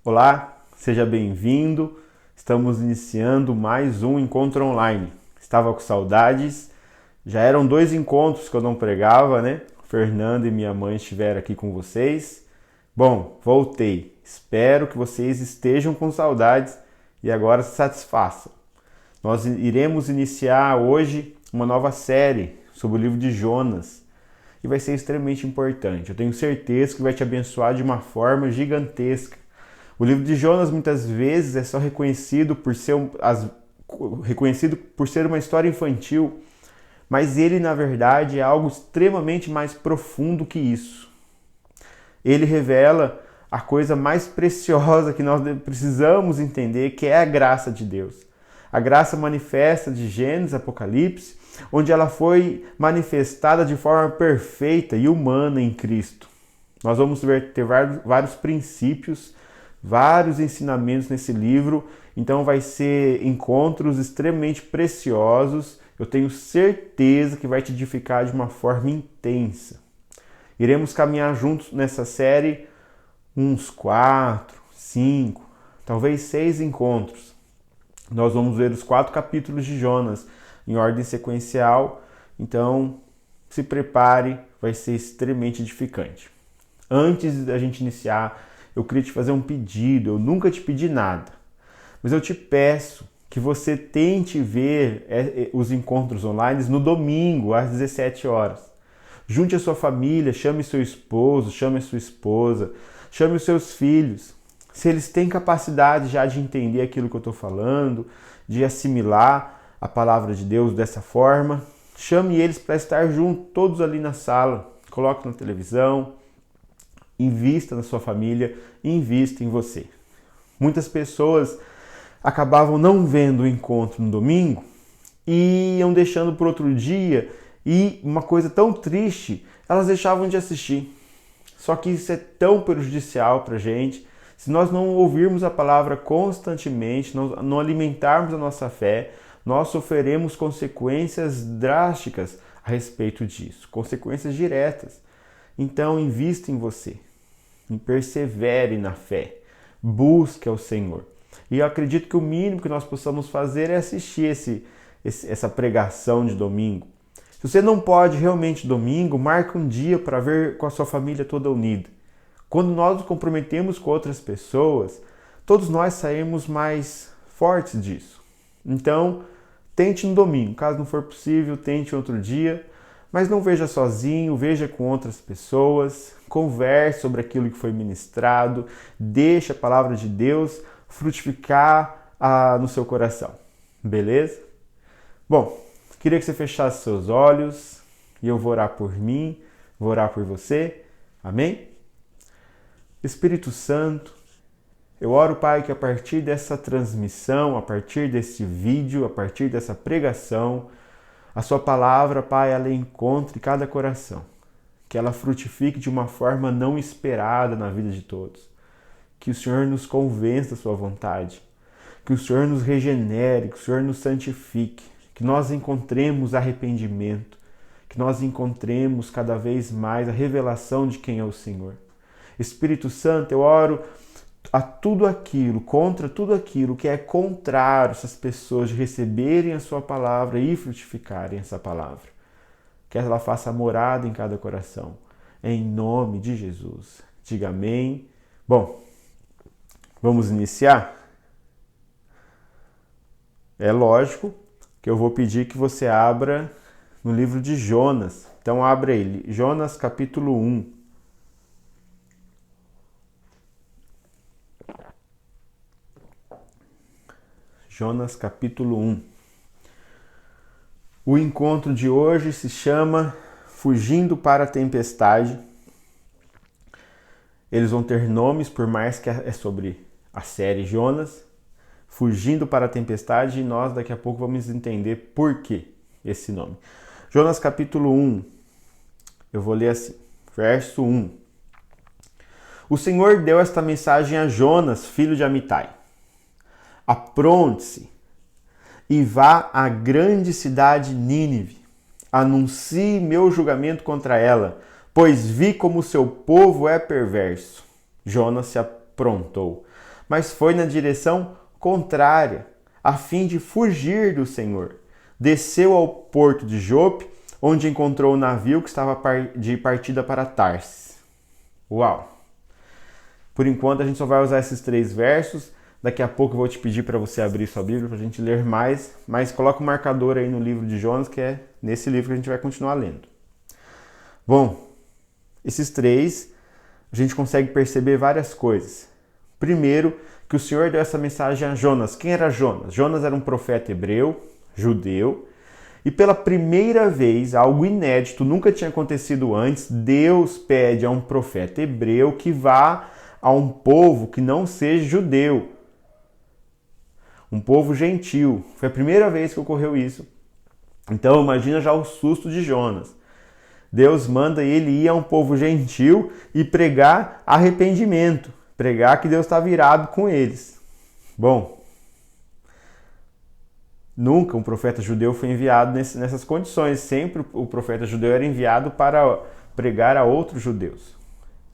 Olá, seja bem-vindo. Estamos iniciando mais um encontro online. Estava com saudades. Já eram 2 encontros que eu não pregava, né? Fernando e minha mãe estiveram aqui com vocês. Bom, voltei. Espero que vocês estejam com saudades e agora se satisfaçam. Nós iremos iniciar hoje uma nova série sobre o livro de Jonas e vai ser extremamente importante. Eu tenho certeza que vai te abençoar de uma forma gigantesca. O livro de Jonas muitas vezes é só reconhecido por ser uma história infantil, mas ele na verdade é algo extremamente mais profundo que isso. Ele revela a coisa mais preciosa que nós precisamos entender, que é a graça de Deus. A graça manifesta de Gênesis, Apocalipse, onde ela foi manifestada de forma perfeita e humana em Cristo. Nós vamos ter vários princípios, vários ensinamentos nesse livro, então vai ser encontros extremamente preciosos. Eu tenho certeza que vai te edificar de uma forma intensa. Iremos caminhar juntos nessa série uns 4, 5, talvez 6 encontros. Nós vamos ver os 4 capítulos de Jonas em ordem sequencial, então se prepare, vai ser extremamente edificante. Antes da gente iniciar, eu queria te fazer um pedido. Eu nunca te pedi nada, mas eu te peço que você tente ver os encontros online no domingo, às 17 horas. Junte a sua família, chame seu esposo, chame a sua esposa, chame os seus filhos. Se eles têm capacidade já de entender aquilo que eu estou falando, de assimilar a palavra de Deus dessa forma, chame eles para estar juntos, todos ali na sala. Coloque na televisão, invista na sua família, invista em você. Muitas pessoas acabavam não vendo o encontro no domingo e iam deixando para outro dia, e uma coisa tão triste, elas deixavam de assistir. Só que isso é tão prejudicial para a gente. Se nós não ouvirmos a palavra constantemente, não alimentarmos a nossa fé, nós sofreremos consequências drásticas a respeito disso, consequências diretas. Então, invista em você, persevere na fé, busque ao Senhor. E eu acredito que o mínimo que nós possamos fazer é assistir essa pregação de domingo. Se você não pode realmente domingo, marque um dia para ver com a sua família toda unida. Quando nós nos comprometemos com outras pessoas, todos nós saímos mais fortes disso. Então, tente no domingo. Caso não for possível, tente outro dia. Mas não veja sozinho, veja com outras pessoas, converse sobre aquilo que foi ministrado, deixe a palavra de Deus frutificar no seu coração. Beleza? Bom, queria que você fechasse seus olhos e eu vou orar por mim, vou orar por você. Amém? Espírito Santo, eu oro, Pai, que a partir dessa transmissão, a partir desse vídeo, a partir dessa pregação, a sua palavra, Pai, ela encontre cada coração, que ela frutifique de uma forma não esperada na vida de todos. Que o Senhor nos convença da sua vontade, que o Senhor nos regenere, que o Senhor nos santifique, que nós encontremos arrependimento, que nós encontremos cada vez mais a revelação de quem é o Senhor. Espírito Santo, eu oro contra tudo aquilo que é contrário a essas pessoas de receberem a sua palavra e frutificarem essa palavra. Que ela faça morada em cada coração. Em nome de Jesus. Diga amém. Bom, vamos iniciar? É lógico que eu vou pedir que você abra no livro de Jonas. Então abra ele, Jonas capítulo 1. Jonas capítulo 1. O encontro de hoje se chama Fugindo para a Tempestade. Eles vão ter nomes, por mais que é sobre a série Jonas. Fugindo para a Tempestade, e nós daqui a pouco vamos entender por que esse nome. Jonas capítulo 1, eu vou ler assim, verso 1. O Senhor deu esta mensagem a Jonas, filho de Amitai. Apronte-se e vá à grande cidade Nínive. Anuncie meu julgamento contra ela, pois vi como seu povo é perverso. Jonas se aprontou, mas foi na direção contrária, a fim de fugir do Senhor. Desceu ao porto de Jope, onde encontrou o navio que estava de partida para Tarsis. Uau! Por enquanto a gente só vai usar esses 3 versos. Daqui a pouco eu vou te pedir para você abrir sua Bíblia para a gente ler mais, mas coloca um marcador aí no livro de Jonas, que é nesse livro que a gente vai continuar lendo. Bom, esses 3, a gente consegue perceber várias coisas. Primeiro, que o Senhor deu essa mensagem a Jonas. Quem era Jonas? Jonas era um profeta hebreu, judeu, e pela primeira vez, algo inédito, nunca tinha acontecido antes, Deus pede a um profeta hebreu que vá a um povo que não seja judeu, um povo gentil. Foi a primeira vez que ocorreu isso. Então imagina já o susto de Jonas. Deus manda ele ir a um povo gentil e pregar arrependimento, pregar que Deus está virado com eles. Bom, nunca um profeta judeu foi enviado nessas condições. Sempre o profeta judeu era enviado para pregar a outros judeus.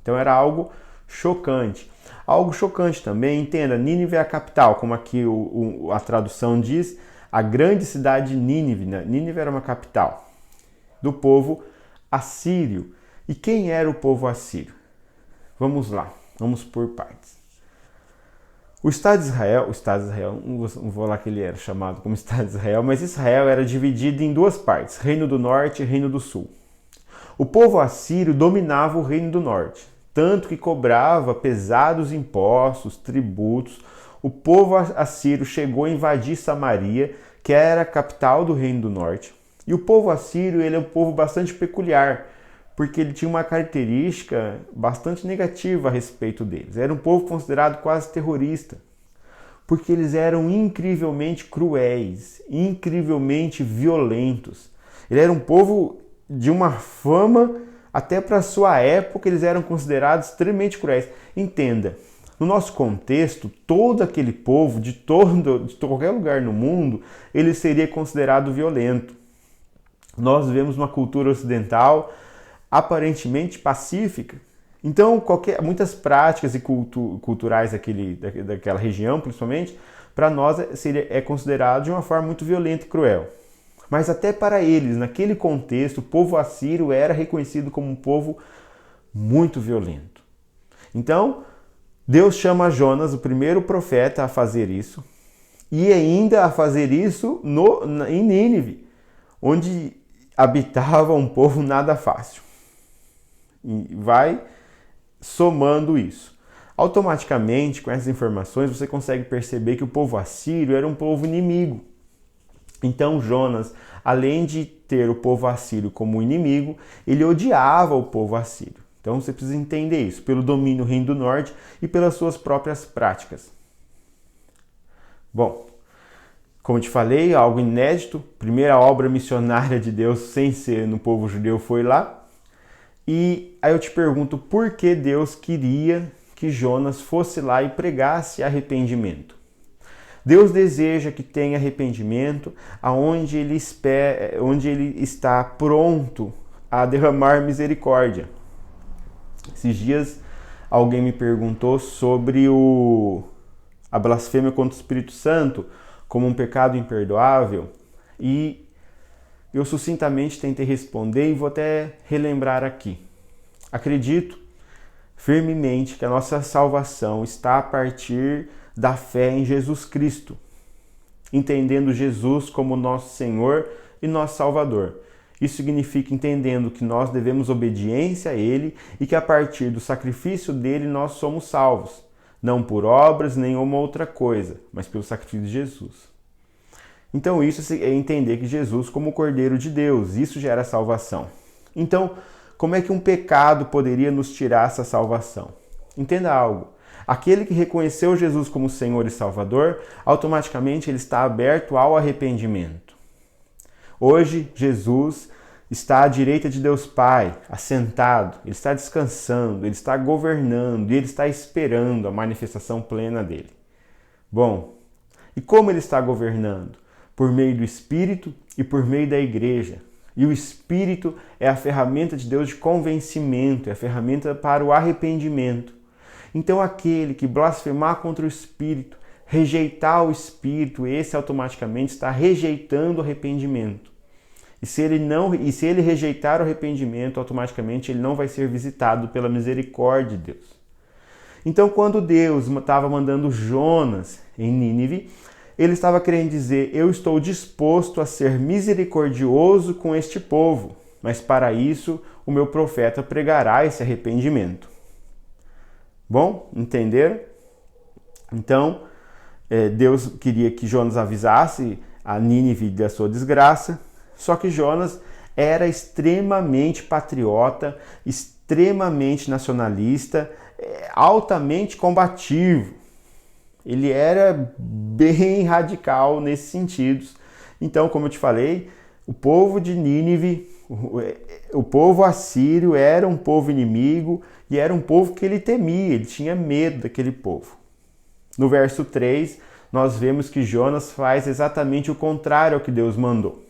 Então era algo chocante. Algo chocante também, entenda, Nínive é a capital, como aqui a tradução diz, a grande cidade de Nínive. Né? Nínive era uma capital do povo assírio. E quem era o povo assírio? Vamos lá, vamos por partes. O Estado de Israel, não vou lá que ele era chamado como Estado de Israel, mas Israel era dividido em 2 partes, Reino do Norte e Reino do Sul. O povo assírio dominava o Reino do Norte, tanto que cobrava pesados impostos, tributos. O povo assírio chegou a invadir Samaria, que era a capital do Reino do Norte. E o povo assírio, ele é um povo bastante peculiar, porque ele tinha uma característica bastante negativa a respeito deles. Era um povo considerado quase terrorista, porque eles eram incrivelmente cruéis, incrivelmente violentos. Ele era um povo de uma fama, até para a sua época, eles eram considerados extremamente cruéis. Entenda, no nosso contexto, todo aquele povo, de qualquer lugar no mundo, ele seria considerado violento. Nós vivemos uma cultura ocidental aparentemente pacífica. Então, muitas práticas culturais daquela região, principalmente, para nós é considerado de uma forma muito violenta e cruel. Mas até para eles, naquele contexto, o povo assírio era reconhecido como um povo muito violento. Então, Deus chama Jonas, o primeiro profeta, a fazer isso, e ainda a fazer isso em Nínive, onde habitava um povo nada fácil. E vai somando isso. Automaticamente, com essas informações, você consegue perceber que o povo assírio era um povo inimigo. Então Jonas, além de ter o povo assírio como inimigo, ele odiava o povo assírio. Então você precisa entender isso, pelo domínio do Reino do Norte e pelas suas próprias práticas. Bom, como te falei, algo inédito, primeira obra missionária de Deus sem ser no povo judeu foi lá. E aí eu te pergunto, por que Deus queria que Jonas fosse lá e pregasse arrependimento? Deus deseja que tenha arrependimento onde ele está pronto a derramar misericórdia. Esses dias alguém me perguntou sobre a blasfêmia contra o Espírito Santo como um pecado imperdoável e eu sucintamente tentei responder e vou até relembrar aqui. Acredito firmemente que a nossa salvação está a partir da fé em Jesus Cristo, entendendo Jesus como nosso Senhor e nosso Salvador. Isso significa entendendo que nós devemos obediência a Ele e que a partir do sacrifício dele nós somos salvos, não por obras nem uma outra coisa, mas pelo sacrifício de Jesus. Então isso é entender que Jesus como o Cordeiro de Deus, isso gera salvação. Então, como é que um pecado poderia nos tirar essa salvação? Entenda algo. Aquele que reconheceu Jesus como Senhor e Salvador, automaticamente ele está aberto ao arrependimento. Hoje, Jesus está à direita de Deus Pai, assentado, ele está descansando, ele está governando e ele está esperando a manifestação plena dele. Bom, e como ele está governando? Por meio do Espírito e por meio da igreja. E o Espírito é a ferramenta de Deus de convencimento, é a ferramenta para o arrependimento. Então aquele que blasfemar contra o Espírito, rejeitar o Espírito, esse automaticamente está rejeitando o arrependimento. E se ele rejeitar o arrependimento, automaticamente ele não vai ser visitado pela misericórdia de Deus. Então, quando Deus estava mandando Jonas em Nínive, ele estava querendo dizer: eu estou disposto a ser misericordioso com este povo, mas para isso o meu profeta pregará esse arrependimento. Bom, entenderam? Então, Deus queria que Jonas avisasse a Nínive da sua desgraça, só que Jonas era extremamente patriota, extremamente nacionalista, altamente combativo. Ele era bem radical nesses sentidos. Então, como eu te falei, o povo de Nínive, o povo assírio era um povo inimigo e era um povo que ele temia, ele tinha medo daquele povo. No verso 3, nós vemos que Jonas faz exatamente o contrário ao que Deus mandou.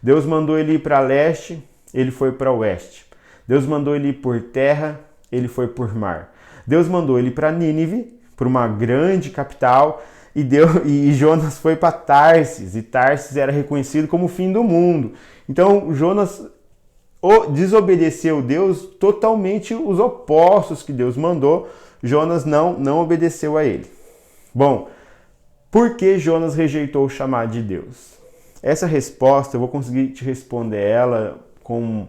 Deus mandou ele ir para leste, ele foi para oeste. Deus mandou ele ir por terra, ele foi por mar. Deus mandou ele para Nínive, para uma grande capital, e Jonas foi para Tarsis, e Tarsis era reconhecido como o fim do mundo. Então Jonas desobedeceu Deus totalmente os opostos que Deus mandou. Jonas não obedeceu a ele. Bom, por que Jonas rejeitou o chamado de Deus? Essa resposta eu vou conseguir te responder ela com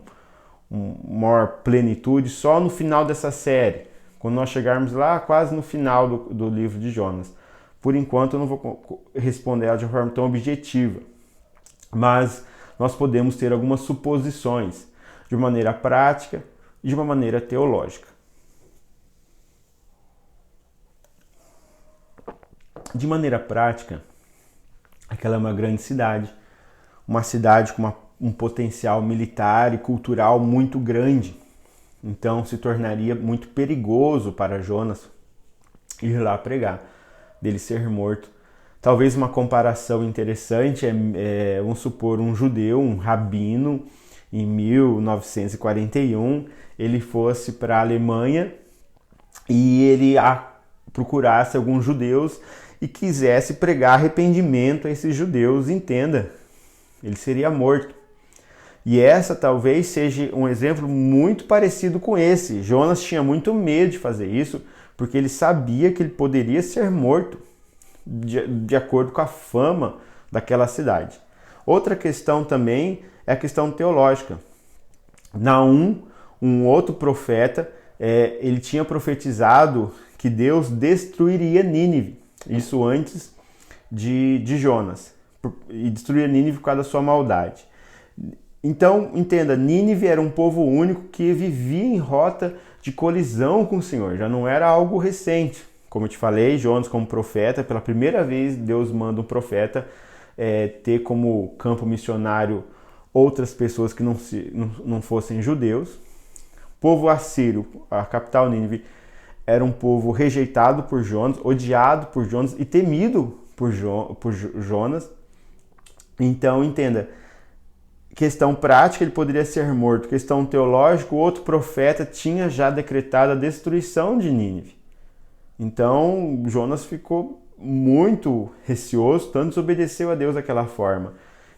maior plenitude só no final dessa série, quando nós chegarmos lá quase no final do livro de Jonas. Por enquanto eu não vou responder ela de uma forma tão objetiva, mas nós podemos ter algumas suposições de uma maneira prática e de uma maneira teológica. De maneira prática, aquela é uma grande cidade, uma cidade com um potencial militar e cultural muito grande. Então se tornaria muito perigoso para Jonas ir lá pregar, dele ser morto. Talvez uma comparação interessante vamos supor, um judeu, um rabino, em 1941, ele fosse para a Alemanha e ele procurasse alguns judeus e quisesse pregar arrependimento a esses judeus, entenda, ele seria morto. E essa talvez seja um exemplo muito parecido com esse. Jonas tinha muito medo de fazer isso, porque ele sabia que ele poderia ser morto, de acordo com a fama daquela cidade. Outra questão também é a questão teológica. Naum, um outro profeta, ele tinha profetizado que Deus destruiria Nínive. Isso antes de Jonas. E destruiria Nínive por causa da sua maldade. Então, entenda, Nínive era um povo único que vivia em rota de colisão com o Senhor. Já não era algo recente. Como eu te falei, Jonas como profeta, pela primeira vez Deus manda um profeta ter como campo missionário outras pessoas que não fossem judeus. O povo assírio, a capital Nínive, era um povo rejeitado por Jonas, odiado por Jonas e temido por Jonas. Então, entenda, questão prática, ele poderia ser morto. Questão teológica, o outro profeta tinha já decretado a destruição de Nínive. Então, Jonas ficou muito receoso, tanto desobedeceu a Deus daquela forma.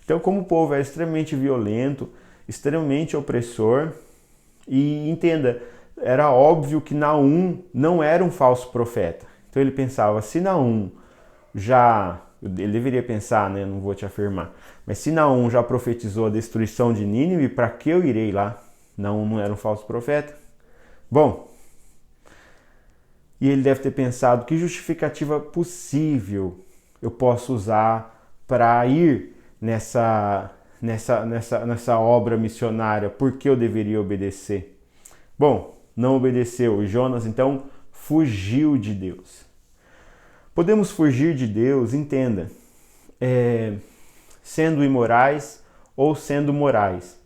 Então, como o povo era extremamente violento, extremamente opressor, e entenda, era óbvio que Naum não era um falso profeta. Então ele pensava, se Naum ele deveria pensar, né? Não vou te afirmar, mas se Naum já profetizou a destruição de Nínive, para que eu irei lá? Naum não era um falso profeta? Bom, e ele deve ter pensado, que justificativa possível eu posso usar para ir nessa obra missionária? Por que eu deveria obedecer? Bom, não obedeceu, e Jonas então fugiu de Deus. Podemos fugir de Deus, entenda, sendo imorais ou sendo morais,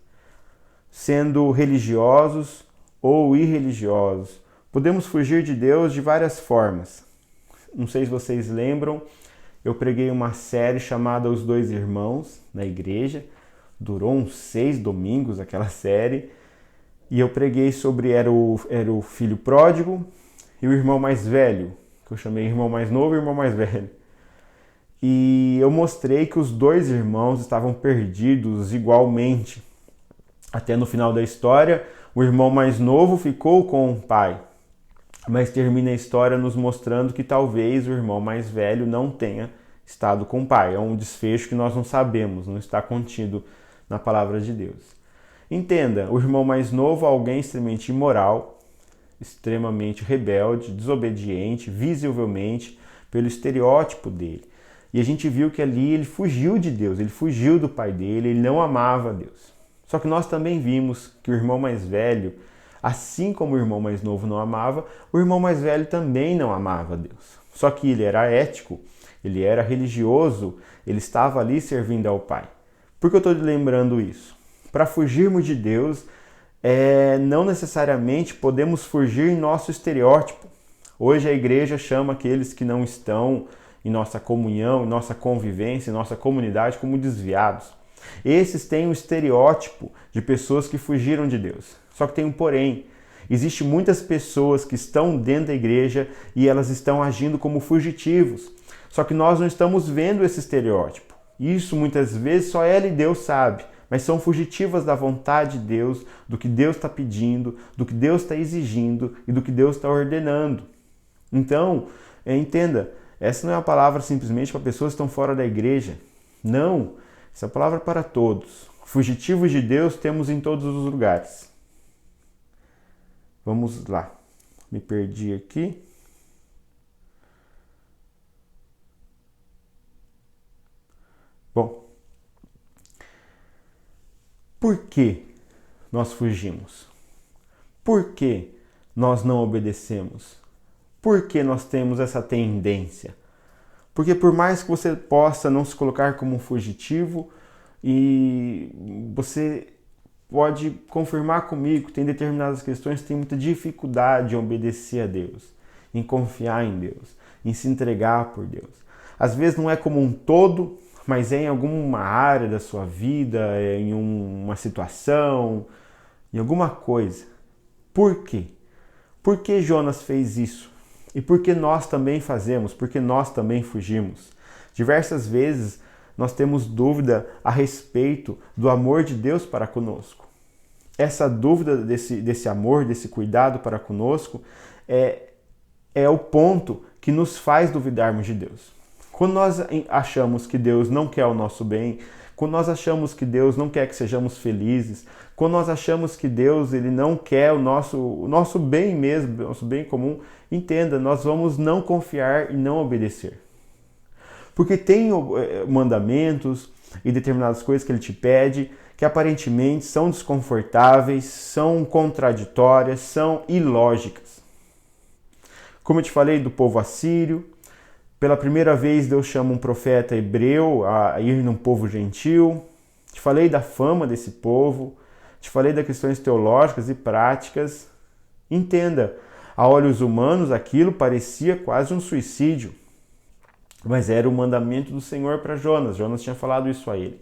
sendo religiosos ou irreligiosos. Podemos fugir de Deus de várias formas. Não sei se vocês lembram, eu preguei uma série chamada Os Dois Irmãos na igreja, durou uns 6 domingos aquela série, e eu preguei sobre era o filho pródigo e o irmão mais velho, que eu chamei irmão mais novo e irmão mais velho. E eu mostrei que os dois irmãos estavam perdidos igualmente. Até no final da história, o irmão mais novo ficou com o pai. Mas termina a história nos mostrando que talvez o irmão mais velho não tenha estado com o pai. É um desfecho que nós não sabemos, não está contido na palavra de Deus. Entenda, o irmão mais novo é alguém extremamente imoral, extremamente rebelde, desobediente, visivelmente, pelo estereótipo dele. E a gente viu que ali ele fugiu de Deus, ele fugiu do pai dele, ele não amava a Deus. Só que nós também vimos que o irmão mais velho, assim como o irmão mais novo não amava, o irmão mais velho também não amava a Deus. Só que ele era ético, ele era religioso, ele estava ali servindo ao pai. Por que eu estou lembrando isso? Para fugirmos de Deus, não necessariamente podemos fugir em nosso estereótipo. Hoje a igreja chama aqueles que não estão em nossa comunhão, em nossa convivência, em nossa comunidade como desviados. Esses têm um estereótipo de pessoas que fugiram de Deus. Só que tem um porém. Existem muitas pessoas que estão dentro da igreja e elas estão agindo como fugitivos. Só que nós não estamos vendo esse estereótipo. Isso muitas vezes só ela e Deus sabe. Mas são fugitivas da vontade de Deus, do que Deus está pedindo, do que Deus está exigindo e do que Deus está ordenando. Então, entenda, essa não é uma palavra simplesmente para pessoas que estão fora da igreja. Não, essa é uma palavra para todos. Fugitivos de Deus temos em todos os lugares. Vamos lá, me perdi aqui. Bom, por que nós fugimos? Por que nós não obedecemos? Por que nós temos essa tendência? Porque por mais que você possa não se colocar como um fugitivo, e você pode confirmar comigo que tem determinadas questões que tem muita dificuldade em obedecer a Deus, em confiar em Deus, em se entregar por Deus. Às vezes não é como um todo, mas é em alguma área da sua vida, é em uma situação, em alguma coisa. Por quê? Por que Jonas fez isso? E por que nós também fazemos? Por que nós também fugimos? Diversas vezes nós temos dúvida a respeito do amor de Deus para conosco. Essa dúvida desse amor, desse cuidado para conosco, é o ponto que nos faz duvidarmos de Deus. Quando nós achamos que Deus não quer o nosso bem, quando nós achamos que Deus não quer que sejamos felizes, quando nós achamos que Deus ele não quer o nosso bem mesmo, o nosso bem comum, entenda, nós vamos não confiar e não obedecer. Porque tem mandamentos e determinadas coisas que ele te pede que aparentemente são desconfortáveis, são contraditórias, são ilógicas. Como eu te falei do povo assírio, pela primeira vez Deus chama um profeta hebreu a ir num povo gentil. Te falei da fama desse povo, te falei das questões teológicas e práticas. Entenda, a olhos humanos aquilo parecia quase um suicídio. Mas era o mandamento do Senhor para Jonas. Jonas tinha falado isso a ele.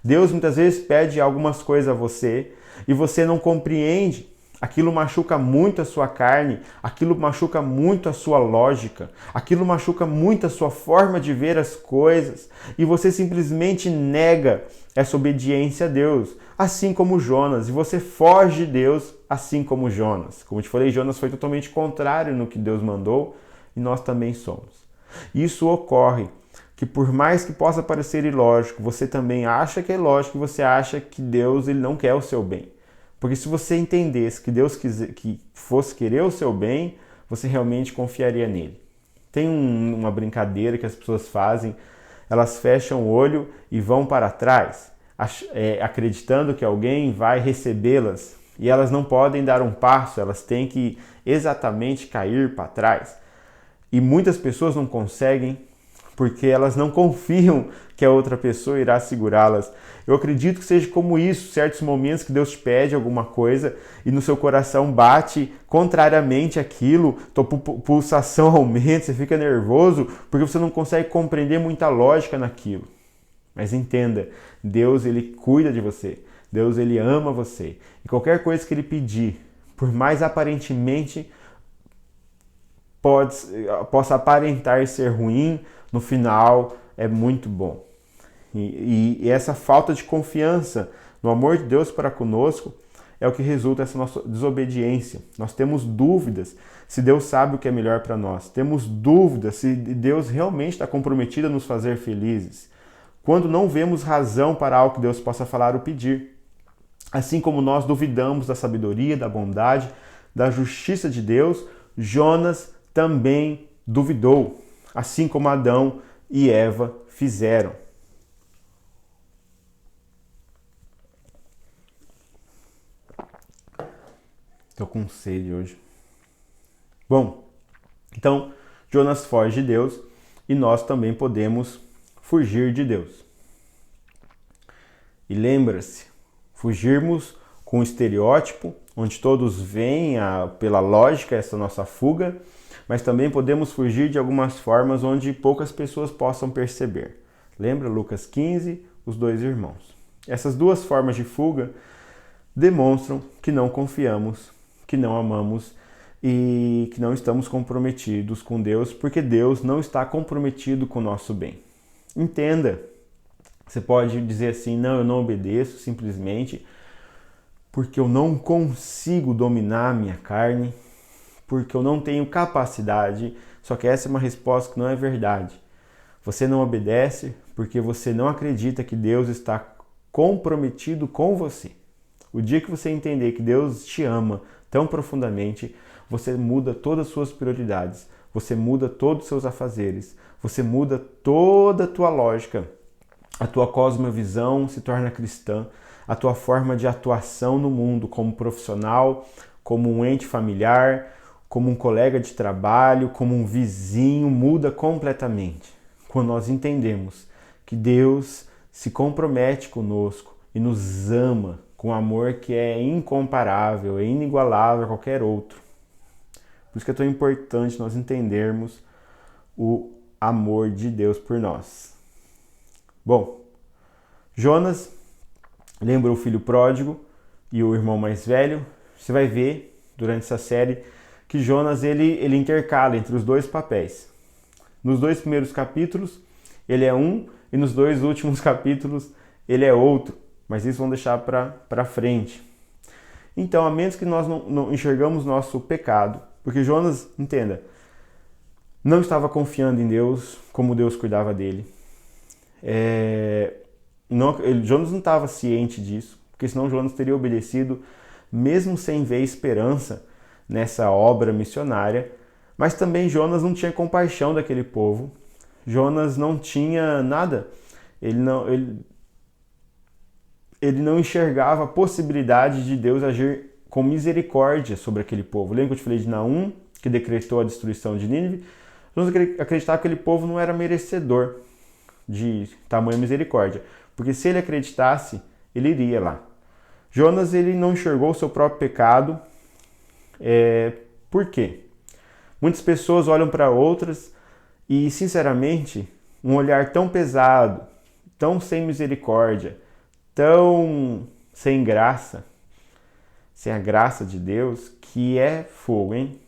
Deus muitas vezes pede algumas coisas a você e você não compreende. Aquilo machuca muito a sua carne, aquilo machuca muito a sua lógica, aquilo machuca muito a sua forma de ver as coisas e você simplesmente nega essa obediência a Deus, assim como Jonas, e você foge de Deus, assim como Jonas. Como eu te falei, Jonas foi totalmente contrário no que Deus mandou e nós também somos. Isso ocorre que por mais que possa parecer ilógico, você também acha que é ilógico e você acha que Deus ele não quer o seu bem. Porque se você entendesse que Deus que fosse querer o seu bem, você realmente confiaria nele. Tem uma brincadeira que as pessoas fazem, elas fecham o olho e vão para trás, acreditando que alguém vai recebê-las. E elas não podem dar um passo, elas têm que exatamente cair para trás. E muitas pessoas não conseguem porque elas não confiam que a outra pessoa irá segurá-las. Eu acredito que seja como isso, certos momentos que Deus te pede alguma coisa e no seu coração bate contrariamente aquilo, tua pulsação aumenta, você fica nervoso porque você não consegue compreender muita lógica naquilo. Mas entenda, Deus ele cuida de você, Deus ele ama você. E qualquer coisa que ele pedir, por mais aparentemente possa aparentar ser ruim, no final é muito bom. E essa falta de confiança no amor de Deus para conosco é o que resulta dessa nossa desobediência. Nós temos dúvidas se Deus sabe o que é melhor para nós. Temos dúvidas se Deus realmente está comprometido a nos fazer felizes. Quando não vemos razão para algo que Deus possa falar ou pedir. Assim como nós duvidamos da sabedoria, da bondade, da justiça de Deus, Jonas também duvidou, assim como Adão e Eva fizeram. Estou com sede hoje. Bom, então Jonas foge de Deus e nós também podemos fugir de Deus. E lembra-se, fugirmos com o estereótipo, onde todos veem pela lógica essa nossa fuga, mas também podemos fugir de algumas formas onde poucas pessoas possam perceber. Lembra Lucas 15, os dois irmãos. Essas duas formas de fuga demonstram que não confiamos, que não amamos e que não estamos comprometidos com Deus, porque Deus não está comprometido com o nosso bem. Entenda, você pode dizer assim, não, eu não obedeço simplesmente porque eu não consigo dominar a minha carne, porque eu não tenho capacidade, só que essa é uma resposta que não é verdade. Você não obedece porque você não acredita que Deus está comprometido com você. O dia que você entender que Deus te ama tão profundamente, você muda todas as suas prioridades, você muda todos os seus afazeres, você muda toda a tua lógica, a tua cosmovisão se torna cristã, a tua forma de atuação no mundo como profissional, como um ente familiar, como um colega de trabalho, como um vizinho, muda completamente. Quando nós entendemos que Deus se compromete conosco e nos ama com amor que é incomparável, é inigualável a qualquer outro. Por isso que é tão importante nós entendermos o amor de Deus por nós. Bom, Jonas lembra o filho pródigo e o irmão mais velho. Você vai ver durante essa série que Jonas ele intercala entre os dois papéis. Nos 2 primeiros capítulos ele é um e nos 2 últimos capítulos ele é outro, mas isso vamos deixar para frente. Então, a menos que nós não enxergamos nosso pecado, porque Jonas, entenda, não estava confiando em Deus como Deus cuidava dele. Jonas não estava ciente disso, porque senão Jonas teria obedecido, mesmo sem ver esperança nessa obra missionária. Mas também Jonas não tinha compaixão daquele povo. Jonas não tinha nada. Ele não enxergava a possibilidade de Deus agir com misericórdia sobre aquele povo. Lembra que eu te falei de Naum, que decretou a destruição de Nínive? Jonas acreditava que aquele povo não era merecedor de tamanha misericórdia, porque se ele acreditasse, ele iria lá. Jonas ele não enxergou o seu próprio pecado. Por quê? Muitas pessoas olham para outras e, sinceramente, um olhar tão pesado, tão sem misericórdia, tão sem graça, sem a graça de Deus, que é fogo, hein?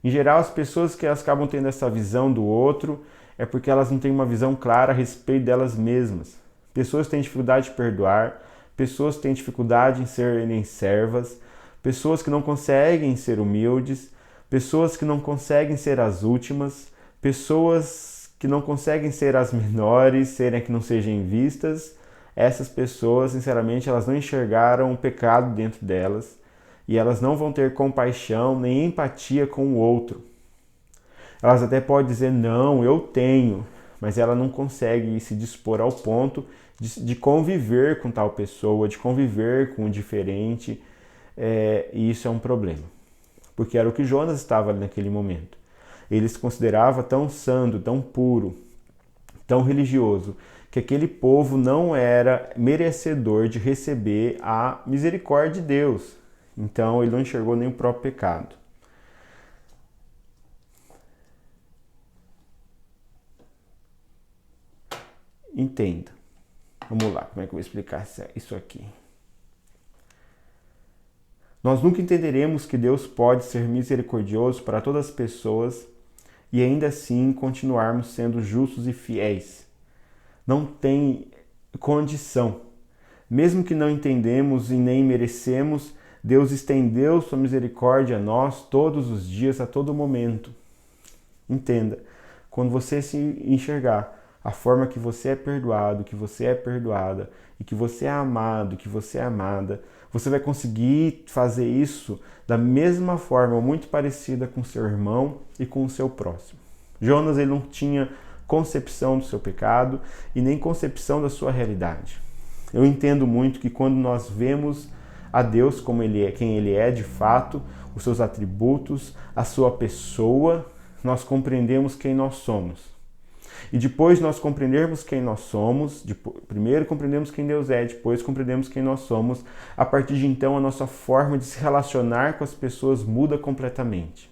Em geral, as pessoas que elas acabam tendo essa visão do outro é porque elas não têm uma visão clara a respeito delas mesmas. Pessoas têm dificuldade de perdoar, pessoas têm dificuldade em serem servas, pessoas que não conseguem ser humildes, pessoas que não conseguem ser as últimas, pessoas que não conseguem ser as menores, serem que não sejam vistas. Essas pessoas, sinceramente, elas não enxergaram o pecado dentro delas e elas não vão ter compaixão nem empatia com o outro. Elas até podem dizer, não, eu tenho, mas ela não consegue se dispor ao ponto de conviver com tal pessoa, de conviver com o diferente, e isso é um problema. Porque era o que Jonas estava ali naquele momento. Ele se considerava tão santo, tão puro, tão religioso, que aquele povo não era merecedor de receber a misericórdia de Deus. Então ele não enxergou nem o próprio pecado. Entenda. Vamos lá, como é que eu vou explicar isso aqui? Nós nunca entenderemos que Deus pode ser misericordioso para todas as pessoas e ainda assim continuarmos sendo justos e fiéis. Não tem condição. Mesmo que não entendemos e nem merecemos, Deus estendeu sua misericórdia a nós todos os dias, a todo momento. Entenda, quando você se enxergar a forma que você é perdoado, que você é perdoada, e que você é amado, que você é amada, você vai conseguir fazer isso da mesma forma, muito parecida com seu irmão e com o seu próximo. Jonas, ele não tinha concepção do seu pecado e nem concepção da sua realidade. Eu entendo muito que quando nós vemos a Deus como Ele é, quem Ele é de fato, os seus atributos, a sua pessoa, nós compreendemos quem nós somos. E depois nós compreendermos quem nós somos, primeiro compreendemos quem Deus é, depois compreendemos quem nós somos, a partir de então a nossa forma de se relacionar com as pessoas muda completamente.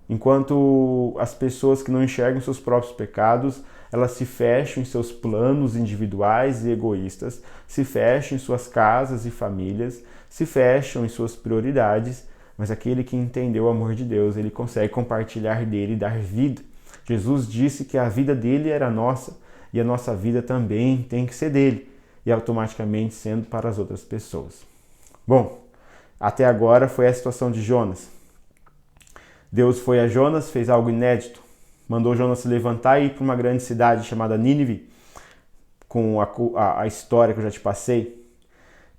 Enquanto as pessoas que não enxergam seus próprios pecados, elas se fecham em seus planos individuais e egoístas, se fecham em suas casas e famílias, se fecham em suas prioridades, mas aquele que entendeu o amor de Deus, ele consegue compartilhar dele e dar vida. Jesus disse que a vida dele era nossa e a nossa vida também tem que ser dele e automaticamente sendo para as outras pessoas. Bom, até agora foi a situação de Jonas. Deus foi a Jonas, fez algo inédito, mandou Jonas se levantar e ir para uma grande cidade chamada Nínive, com a história que eu já te passei,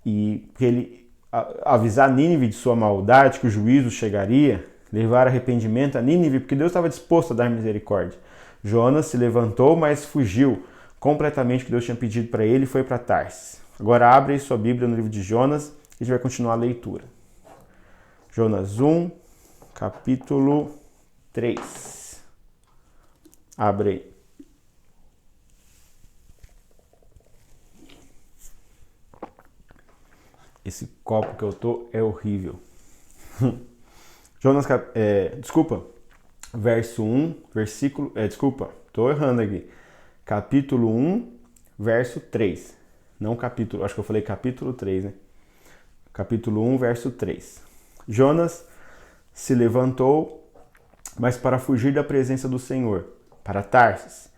e ele avisar Nínive de sua maldade, que o juízo chegaria, levar arrependimento a Nínive, porque Deus estava disposto a dar misericórdia. Jonas se levantou, mas fugiu completamente o que Deus tinha pedido para ele e foi para Tarsis. Agora abre aí sua Bíblia no livro de Jonas e a gente vai continuar a leitura. Jonas 1, capítulo 3. Abre aí. Esse copo que eu tô é horrível. Jonas, verso 1, versículo... tô errando aqui. Capítulo 1, verso 3. Não capítulo, acho que eu falei capítulo 3, né? Capítulo 1, verso 3. Jonas se levantou, mas para fugir da presença do Senhor, para Tarsis,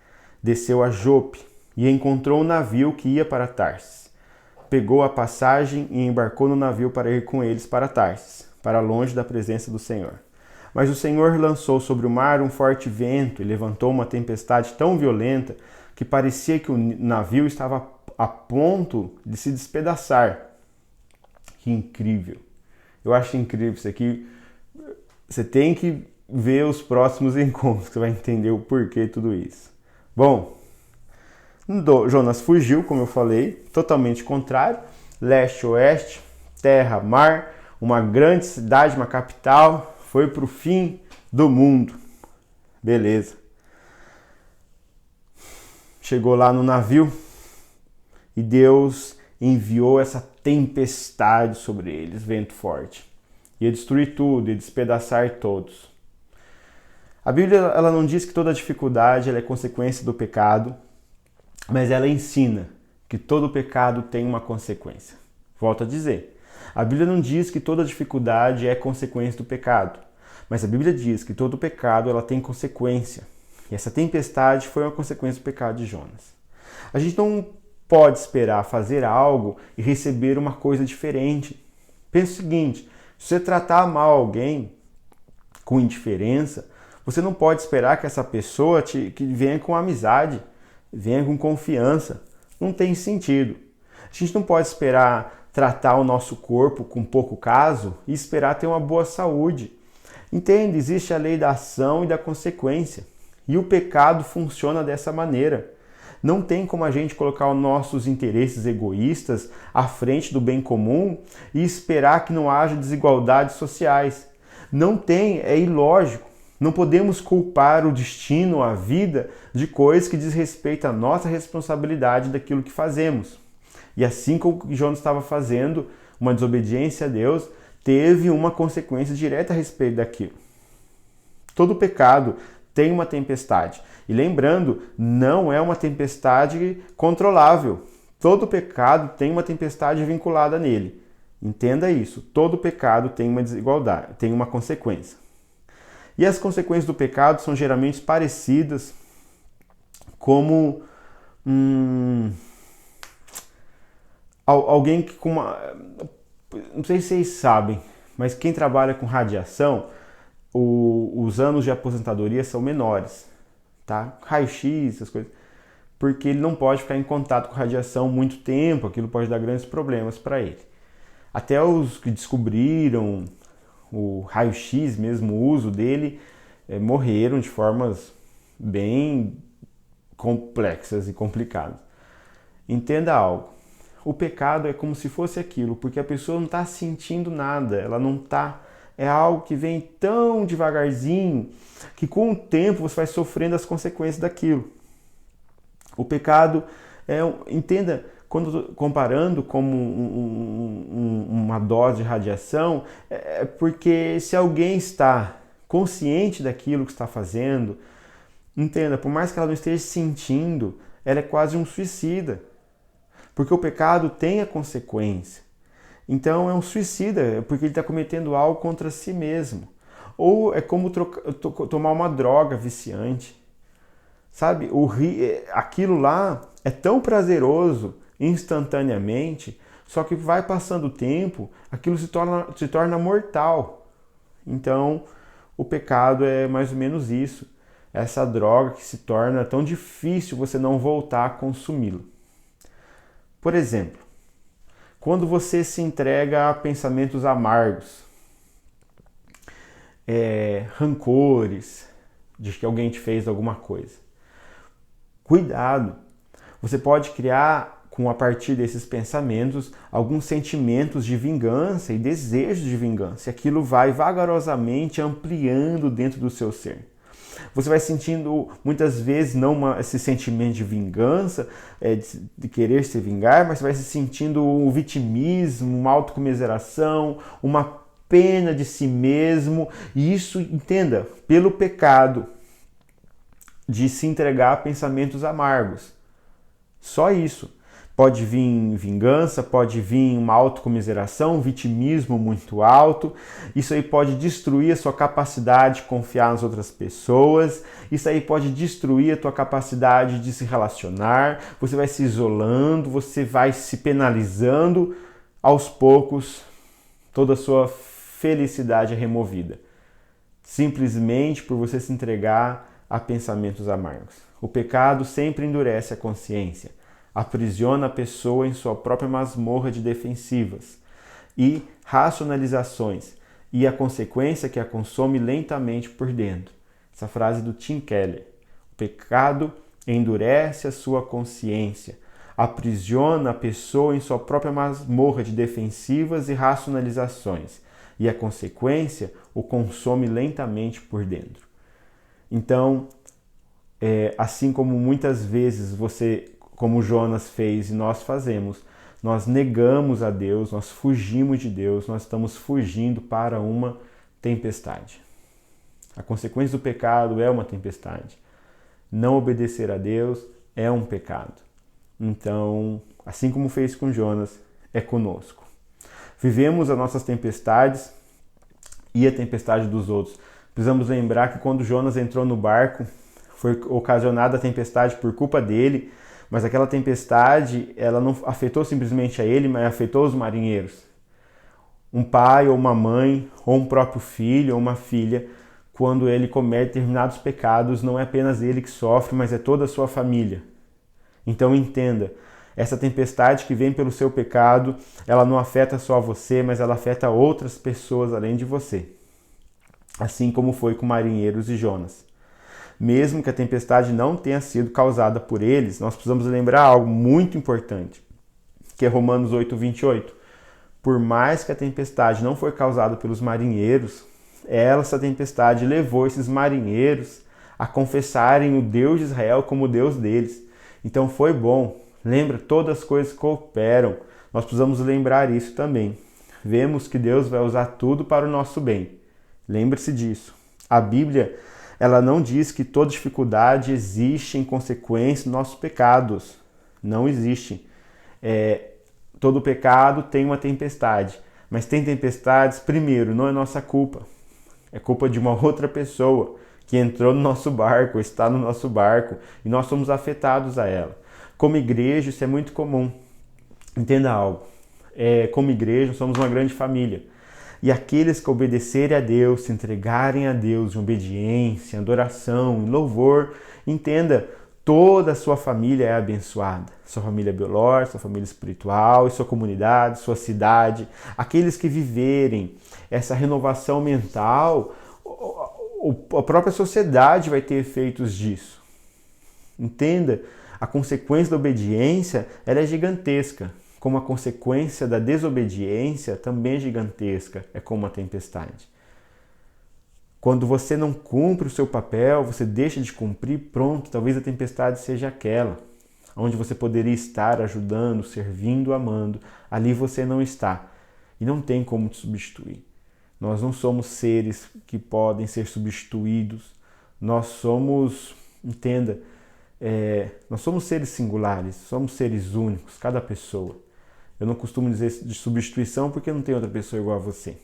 desceu a Jope e encontrou um navio que ia para Tarsis. Pegou a passagem e embarcou no navio para ir com eles para Tarsis, para longe da presença do Senhor. Mas o Senhor lançou sobre o mar um forte vento e levantou uma tempestade tão violenta que parecia que o navio estava a ponto de se despedaçar. Que incrível! Eu acho incrível isso aqui. Você tem que ver os próximos encontros, que você vai entender o porquê de tudo isso. Bom, Jonas fugiu, como eu falei, totalmente contrário, leste-oeste, terra, mar, uma grande cidade, uma capital, foi para o fim do mundo. Beleza. Chegou lá no navio e Deus enviou essa tempestade sobre eles, vento forte. Ia destruir tudo, ia despedaçar todos. A Bíblia ela não diz que toda dificuldade ela é consequência do pecado, mas ela ensina que todo pecado tem uma consequência. Volto a dizer, a Bíblia não diz que toda dificuldade é consequência do pecado, mas a Bíblia diz que todo pecado ela tem consequência. E essa tempestade foi uma consequência do pecado de Jonas. A gente não pode esperar fazer algo e receber uma coisa diferente. Pensa o seguinte, se você tratar mal alguém com indiferença, você não pode esperar que essa pessoa que venha com amizade, venha com confiança. Não tem sentido. A gente não pode esperar tratar o nosso corpo com pouco caso e esperar ter uma boa saúde. Entende? Existe a lei da ação e da consequência. E o pecado funciona dessa maneira. Não tem como a gente colocar os nossos interesses egoístas à frente do bem comum e esperar que não haja desigualdades sociais. Não tem, é ilógico. Não podemos culpar o destino, a vida, de coisas que diz respeito à nossa responsabilidade daquilo que fazemos. E assim como o Jonas estava fazendo, uma desobediência a Deus, teve uma consequência direta a respeito daquilo. Todo pecado tem uma tempestade. E lembrando, não é uma tempestade controlável. Todo pecado tem uma tempestade vinculada nele. Entenda isso. Todo pecado tem uma desigualdade, tem uma consequência. E as consequências do pecado são geralmente parecidas, como alguém que com uma... Não sei se vocês sabem, mas quem trabalha com radiação, os anos de aposentadoria são menores, tá? Raio-X, essas coisas, porque ele não pode ficar em contato com radiação muito tempo, aquilo pode dar grandes problemas para ele. Até os que descobriram o raio-X mesmo, o uso dele, morreram de formas bem complexas e complicadas. Entenda algo. O pecado é como se fosse aquilo, porque a pessoa não está sentindo nada, ela não está... É algo que vem tão devagarzinho que com o tempo você vai sofrendo as consequências daquilo. O pecado entenda, quando comparando como uma dose de radiação, é porque se alguém está consciente daquilo que está fazendo, entenda, por mais que ela não esteja sentindo, ela é quase um suicida. Porque o pecado tem a consequência. Então é um suicida, porque ele está cometendo algo contra si mesmo. Ou é como tomar uma droga viciante. Sabe, aquilo lá é tão prazeroso instantaneamente, só que vai passando o tempo, aquilo se torna mortal. Então, o pecado é mais ou menos isso. Essa droga que se torna tão difícil você não voltar a consumi-lo. Por exemplo, quando você se entrega a pensamentos amargos, rancores, de que alguém te fez alguma coisa. Cuidado! Você pode criar, a partir desses pensamentos, alguns sentimentos de vingança e desejos de vingança. E aquilo vai vagarosamente ampliando dentro do seu ser. Você vai sentindo, muitas vezes, não esse sentimento de vingança, de querer se vingar, mas você vai se sentindo um vitimismo, uma autocomiseração, uma pena de si mesmo. E isso, entenda, pelo pecado de se entregar a pensamentos amargos. Só isso. Pode vir vingança, pode vir uma autocomiseração, um vitimismo muito alto. Isso aí pode destruir a sua capacidade de confiar nas outras pessoas. Isso aí pode destruir a tua capacidade de se relacionar. Você vai se isolando, você vai se penalizando. Aos poucos, toda a sua felicidade é removida. Simplesmente por você se entregar a pensamentos amargos. O pecado sempre endurece a consciência. Aprisiona a pessoa em sua própria masmorra de defensivas e racionalizações, e a consequência que a consome lentamente por dentro. Essa frase do Tim Keller. O pecado endurece a sua consciência, aprisiona a pessoa em sua própria masmorra de defensivas e racionalizações, e a consequência o consome lentamente por dentro. Então, assim como muitas vezes como Jonas fez e nós fazemos, nós negamos a Deus, nós fugimos de Deus, nós estamos fugindo para uma tempestade. A consequência do pecado é uma tempestade. Não obedecer a Deus é um pecado. Então, assim como fez com Jonas, é conosco. Vivemos as nossas tempestades e a tempestade dos outros. Precisamos lembrar que quando Jonas entrou no barco, foi ocasionada a tempestade por culpa dele, mas aquela tempestade, ela não afetou simplesmente a ele, mas afetou os marinheiros. Um pai ou uma mãe, ou um próprio filho ou uma filha, quando ele comete determinados pecados, não é apenas ele que sofre, mas é toda a sua família. Então entenda, essa tempestade que vem pelo seu pecado, ela não afeta só você, mas ela afeta outras pessoas além de você. Assim como foi com marinheiros e Jonas. Mesmo que a tempestade não tenha sido causada por eles, nós precisamos lembrar algo muito importante, que é Romanos 8:28. Por mais que a tempestade não foi causada pelos marinheiros, essa tempestade levou esses marinheiros a confessarem o Deus de Israel como o Deus deles. Então foi bom. Lembra, todas as coisas cooperam. Nós precisamos lembrar isso também. Vemos que Deus vai usar tudo para o nosso bem. Lembre-se disso. A Bíblia, ela não diz que toda dificuldade existe em consequência dos nossos pecados. Não existe. Todo pecado tem uma tempestade. Mas tem tempestades, primeiro, não é nossa culpa. É culpa de uma outra pessoa que entrou no nosso barco, está no nosso barco, e nós somos afetados a ela. Como igreja, isso é muito comum. Entenda algo. Como igreja, somos uma grande família. E aqueles que obedecerem a Deus, se entregarem a Deus em obediência, em adoração, em louvor, entenda, toda a sua família é abençoada. Sua família biológica, sua família espiritual, sua comunidade, sua cidade. Aqueles que viverem essa renovação mental, a própria sociedade vai ter efeitos disso. Entenda, a consequência da obediência ela é gigantesca, como a consequência da desobediência também é gigantesca, é como uma tempestade. Quando você não cumpre o seu papel, você deixa de cumprir, pronto, talvez a tempestade seja aquela, onde você poderia estar ajudando, servindo, amando, ali você não está e não tem como te substituir. Nós não somos seres que podem ser substituídos, nós somos, entenda, nós somos seres singulares, somos seres únicos, cada pessoa. Eu não costumo dizer de substituição porque não tem outra pessoa igual a você.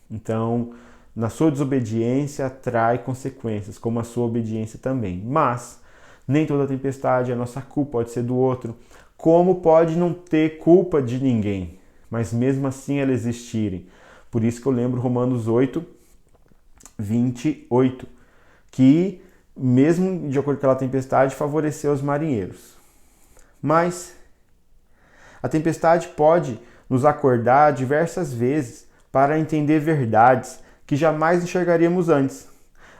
Então, na sua desobediência atrai consequências, como a sua obediência também. Mas, nem toda tempestade é nossa culpa, pode ser do outro. Como pode não ter culpa de ninguém, mas mesmo assim ela existirem. Por isso que eu lembro Romanos 8, 28, que mesmo de acordo com aquela tempestade, favoreceu os marinheiros. Mas a tempestade pode nos acordar diversas vezes para entender verdades que jamais enxergaríamos antes.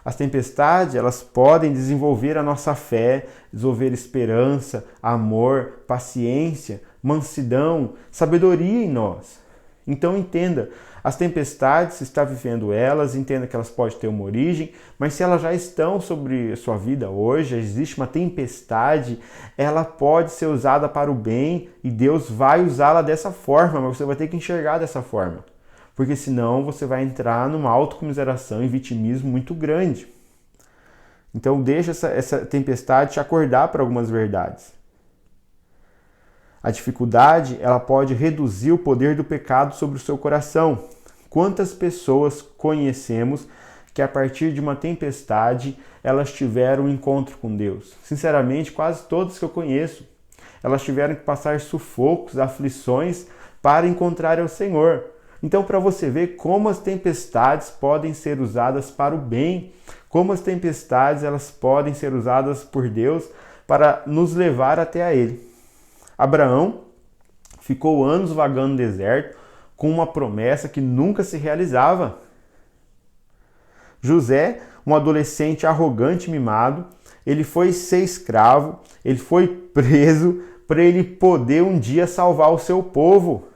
As tempestades, elas podem desenvolver a nossa fé, desenvolver esperança, amor, paciência, mansidão, sabedoria em nós. Então entenda, as tempestades, se está vivendo elas, entenda que elas podem ter uma origem, mas se elas já estão sobre a sua vida hoje, já existe uma tempestade, ela pode ser usada para o bem e Deus vai usá-la dessa forma, mas você vai ter que enxergar dessa forma. Porque senão você vai entrar numa autocomiseração e vitimismo muito grande. Então deixa essa tempestade te acordar para algumas verdades. A dificuldade, ela pode reduzir o poder do pecado sobre o seu coração. Quantas pessoas conhecemos que a partir de uma tempestade elas tiveram um encontro com Deus? Sinceramente, quase todas que eu conheço. Elas tiveram que passar sufocos, aflições para encontrar o Senhor. Então, para você ver como as tempestades podem ser usadas para o bem, como as tempestades elas podem ser usadas por Deus para nos levar até a Ele. Abraão ficou anos vagando no deserto com uma promessa que nunca se realizava. José, um adolescente arrogante e mimado, ele foi ser escravo, ele foi preso para ele poder um dia salvar o seu povo.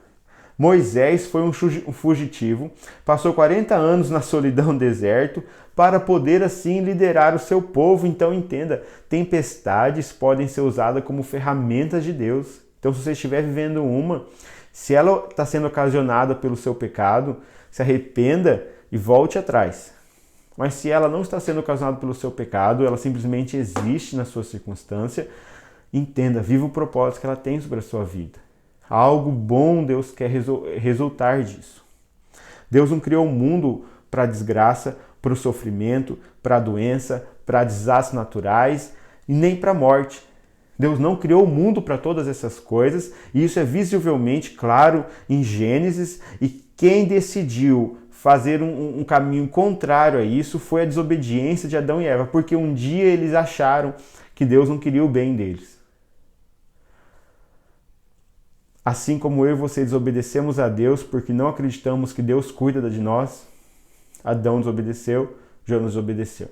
Moisés foi um fugitivo, passou 40 anos na solidão do deserto para poder assim liderar o seu povo. Então entenda, tempestades podem ser usadas como ferramentas de Deus. Então se você estiver vivendo uma, se ela está sendo ocasionada pelo seu pecado, se arrependa e volte atrás. Mas se ela não está sendo ocasionada pelo seu pecado, ela simplesmente existe na sua circunstância, entenda, viva o propósito que ela tem sobre a sua vida. Algo bom Deus quer resultar disso. Deus não criou o mundo para a desgraça, para o sofrimento, para a doença, para desastres naturais e nem para a morte. Deus não criou o mundo para todas essas coisas e isso é visivelmente claro em Gênesis, e quem decidiu fazer um caminho contrário a isso foi a desobediência de Adão e Eva, porque um dia eles acharam que Deus não queria o bem deles. Assim como eu e você desobedecemos a Deus porque não acreditamos que Deus cuida de nós, Adão desobedeceu, Jonas desobedeceu.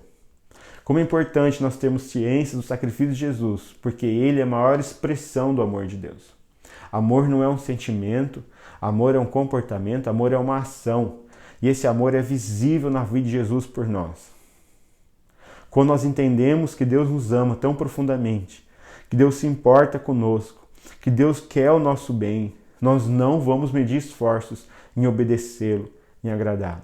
Como é importante nós termos ciência do sacrifício de Jesus, porque ele é a maior expressão do amor de Deus. Amor não é um sentimento, amor é um comportamento, amor é uma ação. E esse amor é visível na vida de Jesus por nós. Quando nós entendemos que Deus nos ama tão profundamente, que Deus se importa conosco, que Deus quer o nosso bem, nós não vamos medir esforços em obedecê-lo, em agradá-lo.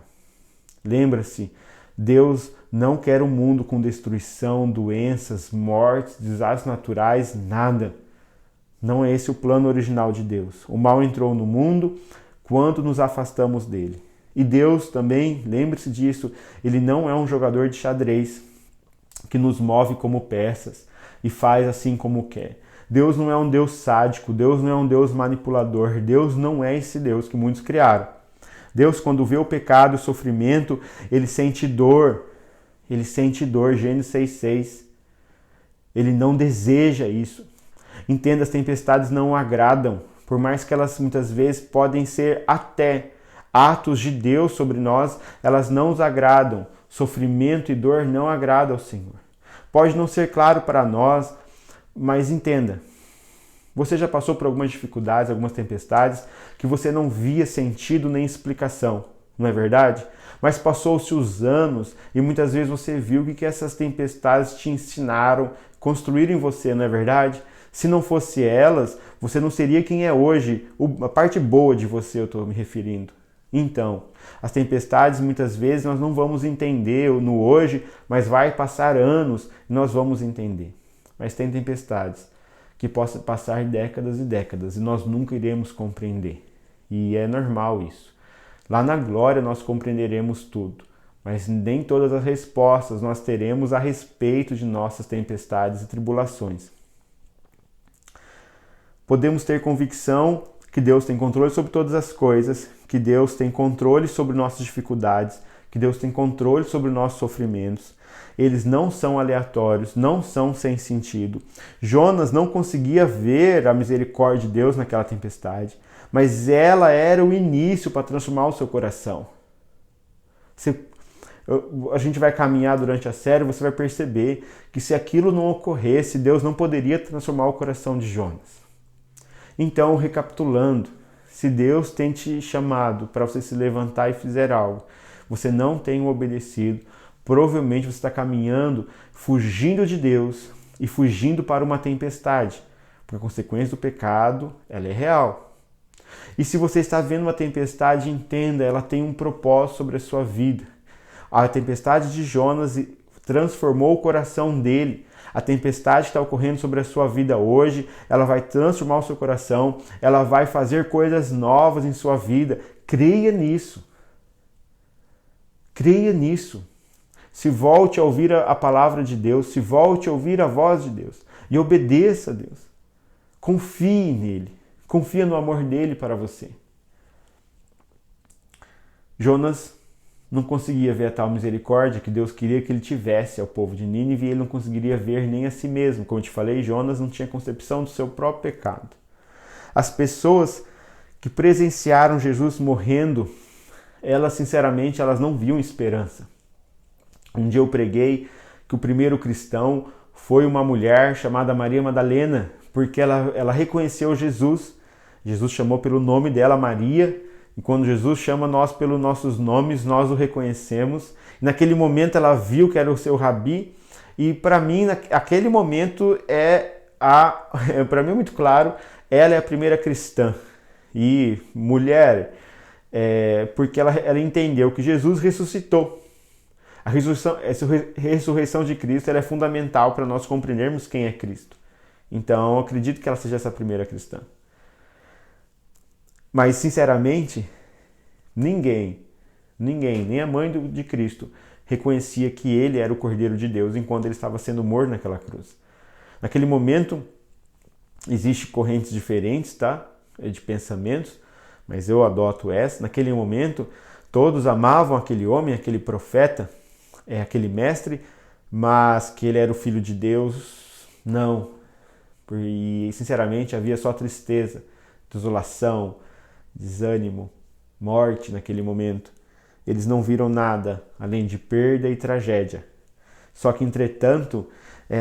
Lembra-se, Deus não quer um mundo com destruição, doenças, mortes, desastres naturais, nada. Não é esse o plano original de Deus. O mal entrou no mundo quando nos afastamos dele. E Deus também, lembre-se disso, ele não é um jogador de xadrez que nos move como peças e faz assim como quer. Deus não é um Deus sádico, Deus não é um Deus manipulador, Deus não é esse Deus que muitos criaram. Deus, quando vê o pecado e o sofrimento, ele sente dor. Ele sente dor, Gênesis 6,6. Ele não deseja isso. Entenda, as tempestades não o agradam, por mais que elas muitas vezes podem ser até atos de Deus sobre nós, elas não os agradam. Sofrimento e dor não agradam ao Senhor. Pode não ser claro para nós, mas entenda. Você já passou por algumas dificuldades, algumas tempestades, que você não via sentido nem explicação, não é verdade? Mas passou-se os anos e muitas vezes você viu que essas tempestades te ensinaram, construíram em você, não é verdade? Se não fosse elas, você não seria quem é hoje. A parte boa de você eu estou me referindo. Então, as tempestades muitas vezes nós não vamos entender no hoje, mas vai passar anos e nós vamos entender. Mas tem tempestades que possam passar décadas e décadas e nós nunca iremos compreender. E é normal isso. Lá na glória nós compreenderemos tudo, mas nem todas as respostas nós teremos a respeito de nossas tempestades e tribulações. Podemos ter convicção que Deus tem controle sobre todas as coisas, que Deus tem controle sobre nossas dificuldades, que Deus tem controle sobre nossos sofrimentos. Eles não são aleatórios, não são sem sentido. Jonas não conseguia ver a misericórdia de Deus naquela tempestade, mas ela era o início para transformar o seu coração. A gente vai caminhar durante a série, você vai perceber que se aquilo não ocorresse, Deus não poderia transformar o coração de Jonas. Então, recapitulando, se Deus tem te chamado para você se levantar e fizer algo, você não tem obedecido, provavelmente você está caminhando, fugindo de Deus e fugindo para uma tempestade, porque a consequência do pecado, ela é real. E se você está vendo uma tempestade, entenda, ela tem um propósito sobre a sua vida. A tempestade de Jonas transformou o coração dele. A tempestade que está ocorrendo sobre a sua vida hoje, ela vai transformar o seu coração, ela vai fazer coisas novas em sua vida. Creia nisso. Creia nisso. Se volte a ouvir a palavra de Deus, se volte a ouvir a voz de Deus e obedeça a Deus. Confie nele, confia no amor dele para você. Jonas não conseguia ver a tal misericórdia que Deus queria que ele tivesse ao povo de Nínive e ele não conseguiria ver nem a si mesmo. Como eu te falei, Jonas não tinha concepção do seu próprio pecado. As pessoas que presenciaram Jesus morrendo, elas sinceramente elas não viam esperança. Um dia eu preguei que o primeiro cristão foi uma mulher chamada Maria Madalena, porque ela reconheceu Jesus. Jesus chamou pelo nome dela Maria, e quando Jesus chama nós pelos nossos nomes, nós o reconhecemos. Naquele momento ela viu que era o seu rabi, e para mim, naquele momento, para mim é muito claro, ela é a primeira cristã. E mulher, porque ela entendeu que Jesus ressuscitou. Essa ressurreição de Cristo ela é fundamental para nós compreendermos quem é Cristo. Então, eu acredito que ela seja essa primeira cristã. Mas, sinceramente, ninguém, nem a mãe de Cristo, reconhecia que ele era o Cordeiro de Deus enquanto ele estava sendo morto naquela cruz. Naquele momento, existem correntes diferentes, tá? De pensamentos, mas eu adoto essa. Naquele momento, todos amavam aquele homem, aquele profeta, aquele mestre, mas que ele era o Filho de Deus, não. E, sinceramente, havia só tristeza, desolação, desânimo, morte naquele momento. Eles não viram nada além de perda e tragédia. Só que, entretanto,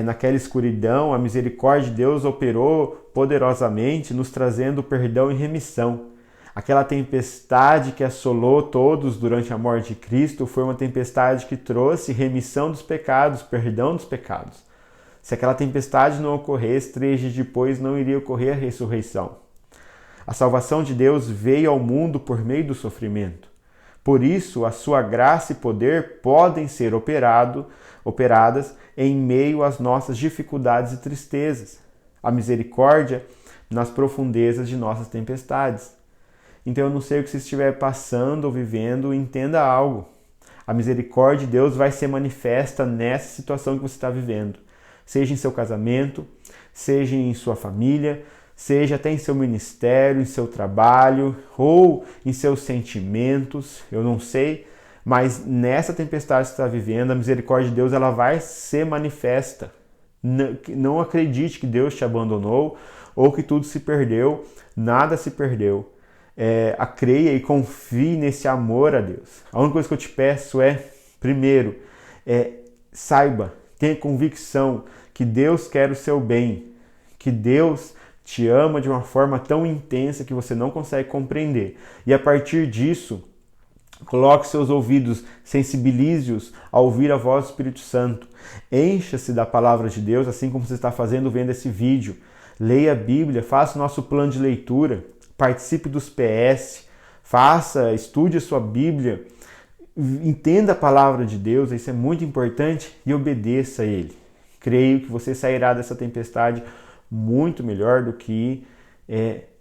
naquela escuridão, a misericórdia de Deus operou poderosamente, nos trazendo perdão e remissão. Aquela tempestade que assolou todos durante a morte de Cristo foi uma tempestade que trouxe remissão dos pecados, perdão dos pecados. Se aquela tempestade não ocorresse, 3 dias depois não iria ocorrer a ressurreição. A salvação de Deus veio ao mundo por meio do sofrimento. Por isso, a sua graça e poder podem ser operadas em meio às nossas dificuldades e tristezas. A misericórdia nas profundezas de nossas tempestades. Então eu não sei o que você estiver passando ou vivendo, entenda algo. A misericórdia de Deus vai ser manifesta nessa situação que você está vivendo. Seja em seu casamento, seja em sua família, seja até em seu ministério, em seu trabalho ou em seus sentimentos, eu não sei, mas nessa tempestade que você está vivendo, a misericórdia de Deus ela vai ser manifesta. Não acredite que Deus te abandonou ou que tudo se perdeu, nada se perdeu. Creia e confie nesse amor a Deus. A única coisa que eu te peço primeiro, saiba, tenha convicção que Deus quer o seu bem, que Deus te ama de uma forma tão intensa que você não consegue compreender. E a partir disso, coloque seus ouvidos, sensibilize-os a ouvir a voz do Espírito Santo. Encha-se da palavra de Deus, assim como você está fazendo vendo esse vídeo. Leia a Bíblia, faça o nosso plano de leitura, participe dos PS, estude a sua Bíblia, entenda a palavra de Deus, isso é muito importante, e obedeça a Ele. Creio que você sairá dessa tempestade muito melhor do que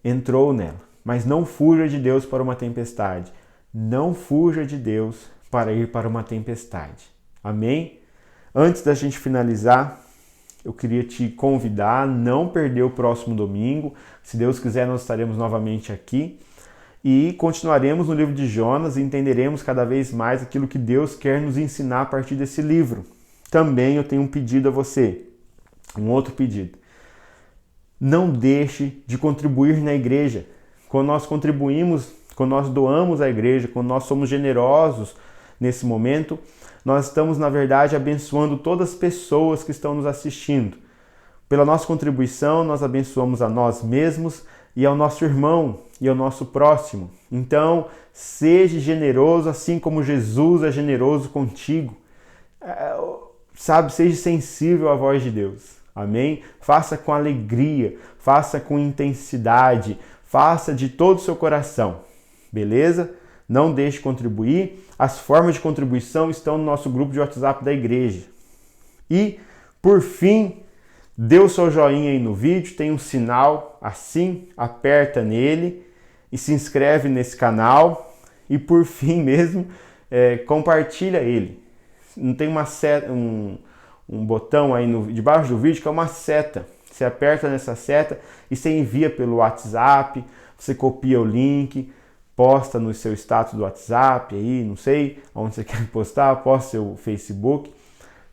entrou nela. Mas não fuja de Deus para uma tempestade. Não fuja de Deus para ir para uma tempestade. Amém? Antes da gente finalizar, eu queria te convidar a não perder o próximo domingo. Se Deus quiser, nós estaremos novamente aqui e continuaremos no livro de Jonas e entenderemos cada vez mais aquilo que Deus quer nos ensinar a partir desse livro. Também eu tenho um pedido a você, um outro pedido. Não deixe de contribuir na igreja. Quando nós contribuímos, quando nós doamos à igreja, quando nós somos generosos nesse momento, nós estamos, na verdade, abençoando todas as pessoas que estão nos assistindo. Pela nossa contribuição, nós abençoamos a nós mesmos e ao nosso irmão e ao nosso próximo. Então, seja generoso assim como Jesus é generoso contigo. Seja sensível à voz de Deus. Amém? Faça com alegria, faça com intensidade, faça de todo o seu coração. Beleza? Não deixe de contribuir. As formas de contribuição estão no nosso grupo de WhatsApp da igreja. E, por fim, dê o seu joinha aí no vídeo, tem um sinal assim, aperta nele e se inscreve nesse canal. E, por fim mesmo, compartilha ele. Não tem uma seta, um botão aí debaixo do vídeo que é uma seta. Você aperta nessa seta e você envia pelo WhatsApp, você copia o link, posta no seu status do WhatsApp, aí, não sei onde você quer postar, posta no seu Facebook,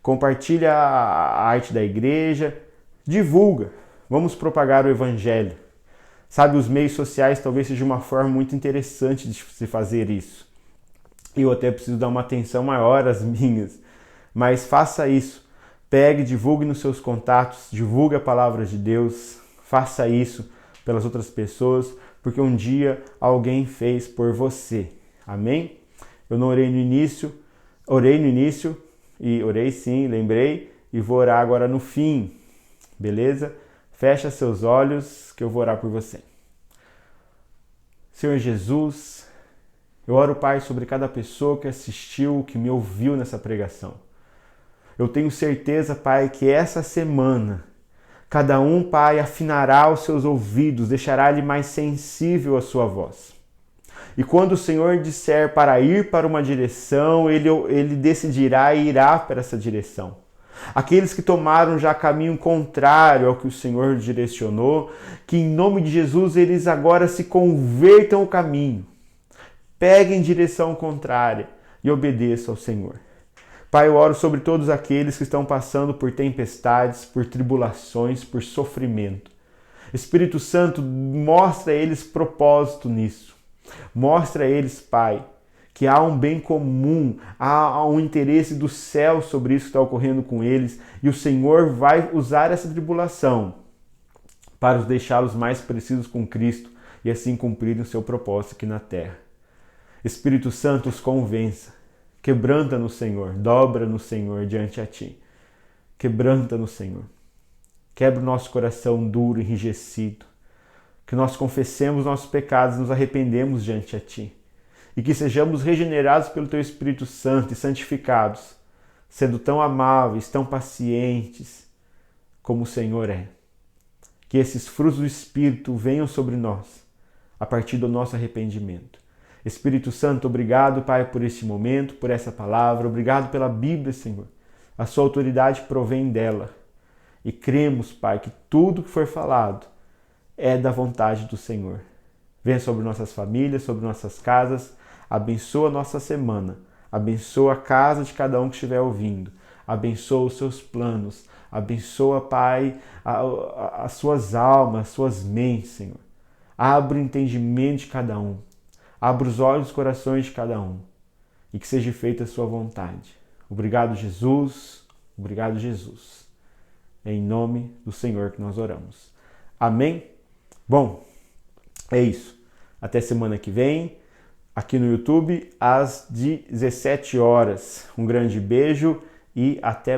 compartilha a arte da igreja, divulga, vamos propagar o Evangelho. Sabe, os meios sociais talvez seja uma forma muito interessante de se fazer isso. Eu até preciso dar uma atenção maior às minhas, mas faça isso. Pegue, divulgue nos seus contatos, divulgue a palavra de Deus, faça isso pelas outras pessoas, porque um dia alguém fez por você. Amém? Eu não orei no início, orei sim, lembrei, e vou orar agora no fim. Beleza? Fecha seus olhos que eu vou orar por você. Senhor Jesus, eu oro, Pai, sobre cada pessoa que assistiu, que me ouviu nessa pregação. Eu tenho certeza, Pai, que essa semana cada um, Pai, afinará os seus ouvidos, deixará ele mais sensível à sua voz. E quando o Senhor disser para ir para uma direção, ele decidirá e irá para essa direção. Aqueles que tomaram já caminho contrário ao que o Senhor direcionou, que em nome de Jesus eles agora se convertam ao caminho, peguem direção contrária e obedeçam ao Senhor. Pai, eu oro sobre todos aqueles que estão passando por tempestades, por tribulações, por sofrimento. Espírito Santo, mostra a eles propósito nisso. Mostra a eles, Pai, que há um bem comum, há um interesse do céu sobre isso que está ocorrendo com eles, e o Senhor vai usar essa tribulação para os deixá-los mais parecidos com Cristo e assim cumprirem o seu propósito aqui na terra. Espírito Santo, os convença. Quebranta no Senhor, dobra no Senhor diante a Ti. Quebranta no Senhor. Quebra o nosso coração duro, enrijecido. Que nós confessemos nossos pecados e nos arrependemos diante a Ti. E que sejamos regenerados pelo Teu Espírito Santo e santificados, sendo tão amáveis, tão pacientes como o Senhor é. Que esses frutos do Espírito venham sobre nós. a partir do nosso arrependimento. Espírito Santo, obrigado, Pai, por este momento, por essa palavra. Obrigado pela Bíblia, Senhor. A sua autoridade provém dela. E cremos, Pai, que tudo que for falado é da vontade do Senhor. Venha sobre nossas famílias, sobre nossas casas. Abençoa a nossa semana. Abençoa a casa de cada um que estiver ouvindo. Abençoa os seus planos. Abençoa, Pai, as suas almas, as suas mentes, Senhor. Abra o entendimento de cada um. Abra os olhos e os corações de cada um. E que seja feita a sua vontade. Obrigado, Jesus. Obrigado, Jesus. É em nome do Senhor que nós oramos. Amém? Bom, é isso. Até semana que vem, aqui no YouTube, às 17 horas. Um grande beijo e até mais.